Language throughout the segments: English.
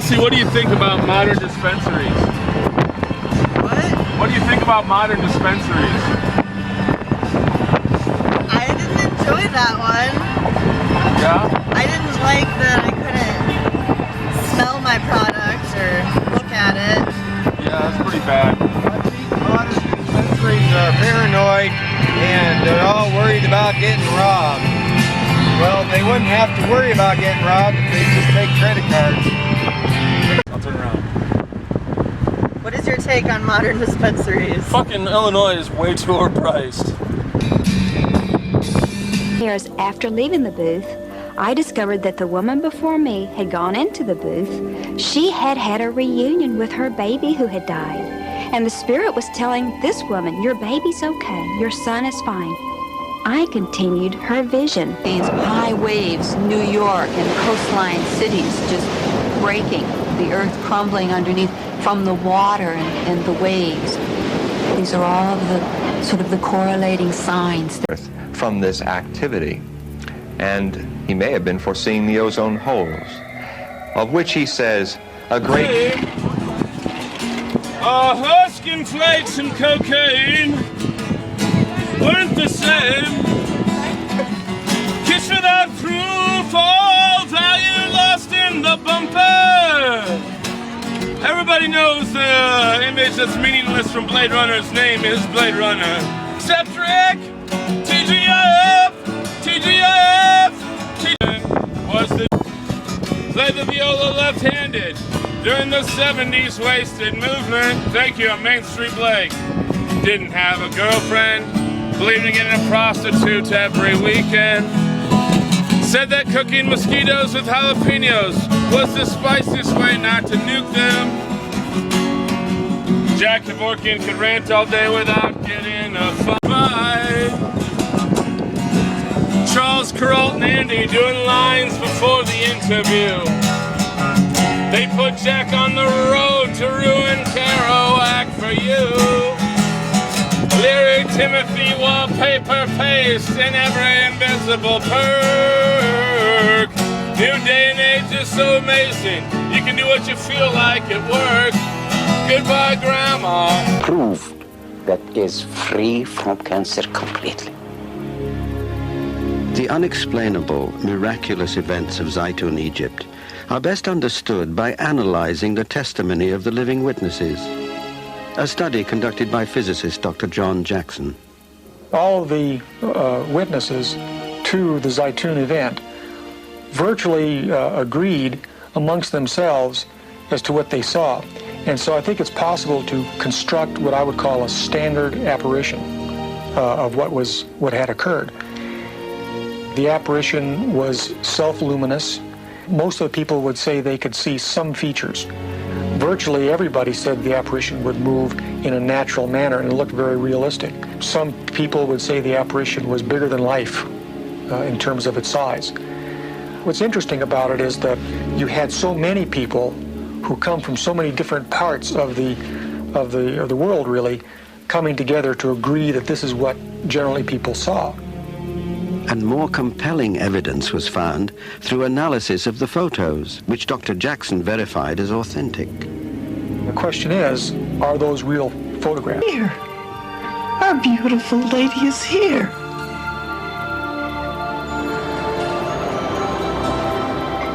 Lucy, what do you think about modern dispensaries? What? What do you think about modern dispensaries? I didn't enjoy that one. Yeah? I didn't like that I couldn't smell my product or look at it. Yeah, that's pretty bad. Modern dispensaries are paranoid and they're all worried about getting robbed. Well, they wouldn't have to worry about getting robbed if they just take credit cards. I'll turn around. What is your take on modern dispensaries? Fucking Illinois is way too overpriced. Years after leaving the booth, I discovered that the woman before me had gone into the booth. She had had a reunion with her baby who had died. And the spirit was telling this woman, your baby's okay, your son is fine. I continued her vision. High waves, New York and coastline cities just breaking, the earth crumbling underneath from the water and the waves. These are all of the sort of the correlating signs. From this activity, and he may have been foreseeing the ozone holes, of which he says a great... Husking flakes and cocaine weren't the same. Kiss without proof, all value lost in the bumper. Everybody knows the image that's meaningless from Blade Runner's name is Blade Runner. Except Rick, TGF, was the play the viola left-handed during the 70s wasted movement. Thank you, Main Street Blake. Didn't have a girlfriend, believed in getting a prostitute every weekend. Said that cooking mosquitoes with jalapenos was the spiciest way not to nuke them. Jack Kevorkian could rant all day without getting a fight. Charles Kuralt and Andy doing lines before the interview. They put Jack on the road to ruin Kerouac for you. Lyric Timothy wallpaper paste in every invisible perk. New day and age is so amazing. You can do what you feel like at work. Goodbye, Grandma. Proved that is free from cancer completely. The unexplainable, miraculous events of Zaytun, Egypt, are best understood by analyzing the testimony of the living witnesses. A study conducted by physicist Dr. John Jackson. All the witnesses to the Zaytun event virtually agreed amongst themselves as to what they saw. And so I think it's possible to construct what I would call a standard apparition of what had occurred. The apparition was self-luminous. Most of the people would say they could see some features. Virtually everybody said the apparition would move in a natural manner and it looked very realistic. Some people would say the apparition was bigger than life in terms of its size. What's interesting about it is that you had so many people who come from so many different parts of the world, really, coming together to agree that this is what generally people saw. And more compelling evidence was found through analysis of the photos, which Dr. Jackson verified as authentic. The question is, are those real photographs? Here, our beautiful lady is here.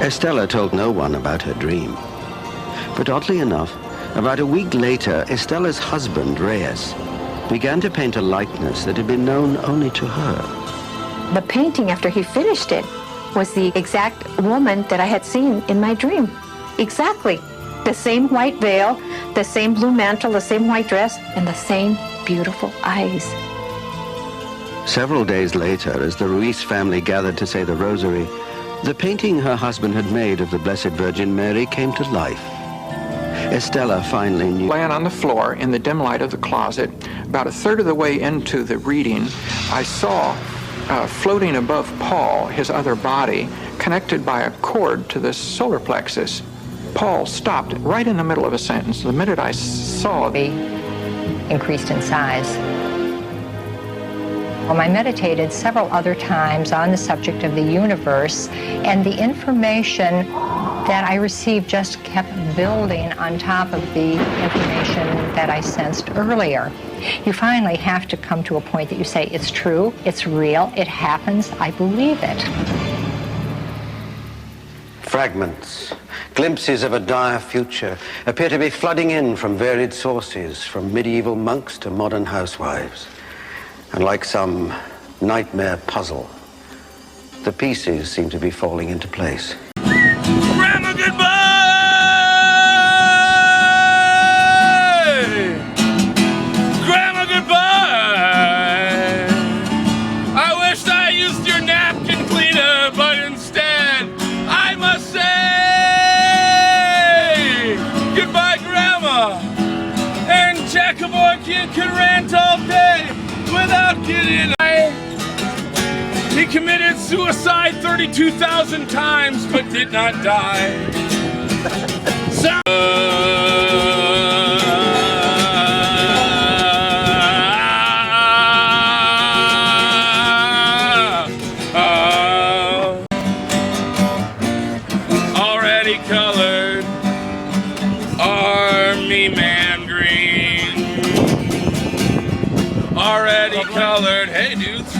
Estella told no one about her dream. But oddly enough, about a week later, Estella's husband, Reyes, began to paint a likeness that had been known only to her. The painting, after he finished it, was the exact woman that I had seen in my dream. Exactly. The same white veil, the same blue mantle, the same white dress, and the same beautiful eyes. Several days later, as the Ruiz family gathered to say the rosary, the painting her husband had made of the Blessed Virgin Mary came to life. Estella finally knew. Laying on the floor in the dim light of the closet, about a third of the way into the reading, I saw floating above Paul, his other body, connected by a cord to the solar plexus. Paul stopped right in the middle of a sentence. The minute I saw increased in size. I meditated several other times on the subject of the universe, and the information that I received just kept building on top of the information that I sensed earlier. You finally have to come to a point that you say, it's true, it's real, it happens, I believe it. Fragments, glimpses of a dire future, appear to be flooding in from varied sources, from medieval monks to modern housewives. And like some nightmare puzzle, the pieces seem to be falling into place. Grandma, goodbye! Grandma, goodbye! I wished I used your napkin cleaner, but instead I must say goodbye, Grandma. And Jackaboy Kid can rant all day without getting He committed suicide 32,000 times, but did not die. So already colored Army Man green. Already colored. Hey, dudes.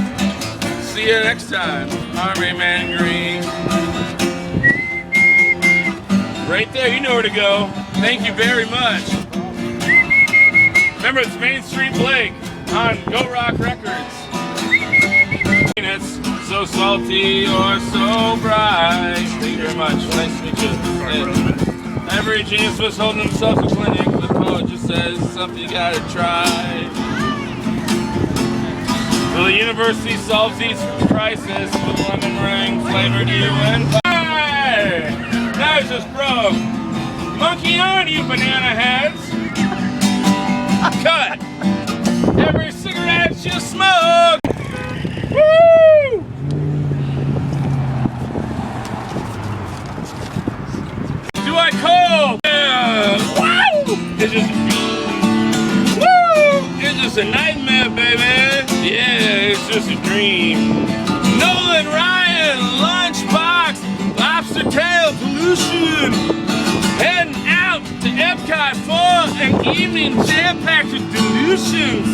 See you next time, Army Man Green. Right there, you know where to go. Thank you very much. Remember, it's Main Street Blake on Go Rock Records. It's so salty or so bright. Thank you very much. Nice to meet you. Every genius was holding himself a clinic. The poet just says something you gotta try. So the university solves each crisis with lemon meringue flavored you and pie. Now it's just broke. Monkey on you, banana heads. Cut. Every cigarette you smoke. Woo! Do I cold? Yeah. Woo! It's just it's just a nightmare, baby. Yeah, it's just a dream. Nolan Ryan, Lunchbox, Lobster Tail, Pollution. Heading out to Epcot for an evening jam-packed with delusions.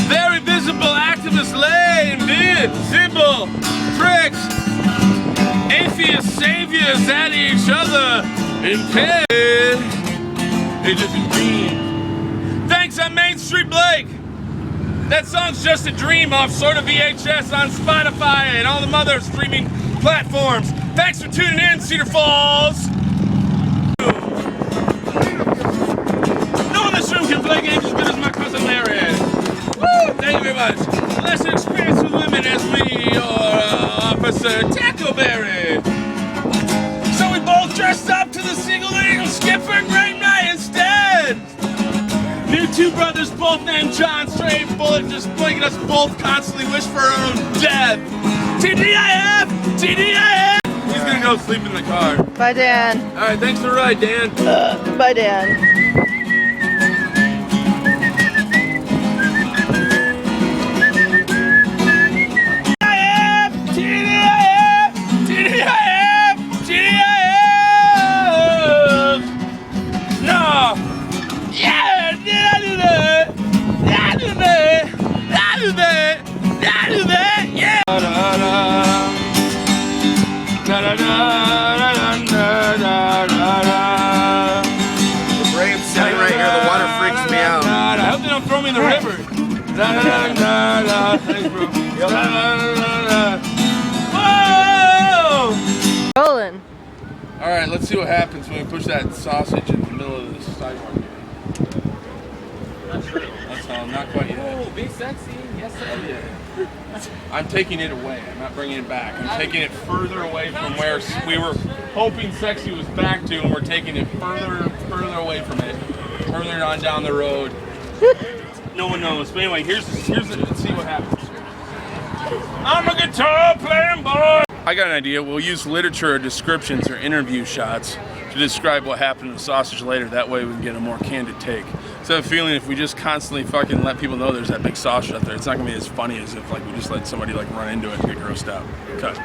Very visible activists lay in bed, symbol, pricks, atheist saviors at each other in bed. It's just a dream. Thanks, I'm Main Street Blake. That song's just a dream off sort of VHS on Spotify and all the other streaming platforms. Thanks for tuning in, Cedar Falls. No one in this room can play games as good as my cousin Larry. Woo! Thank you very much. Less experience with women as me or Officer Tackleberry. So we both dressed up to the Single Eagle Skipper Great Night instead. New two brothers, both named John, straight bullet, just blinking us both constantly wish for our own death. TDIF! TDIF! He's gonna go sleep in the car. Bye, Dan. Alright, thanks for the ride, Dan. Bye, Dan. TDIF! TDIF! TDIF! No! Yeah! Did I do that? Did I do that? Did I do that? Did I do that? Yeah! Da da da da da da da da da. The brave's sitting right here. The water freaks me out. I hope they don't throw me in the river. Da da da da da. Thanks, bro. Da da da da. Whoa! Rolling. All right, let's see what happens when we push that sausage in the middle of the sidewalk. That's all, not quite yet. Oh, be sexy. Yes, sir. Yeah. I'm taking it away. I'm not bringing it back. I'm taking it further away from where we were hoping sexy was back to, and we're taking it further away from it. Further on down the road. No one knows. But anyway, here's let's see what happens. I'm a guitar playing boy. I got an idea. We'll use literature or descriptions or interview shots to describe what happened to the sausage later. That way we can get a more candid take. So I have a feeling if we just constantly fucking let people know there's that big sausage out there, it's not gonna be as funny as if like we just let somebody like run into it and get grossed out. Cut.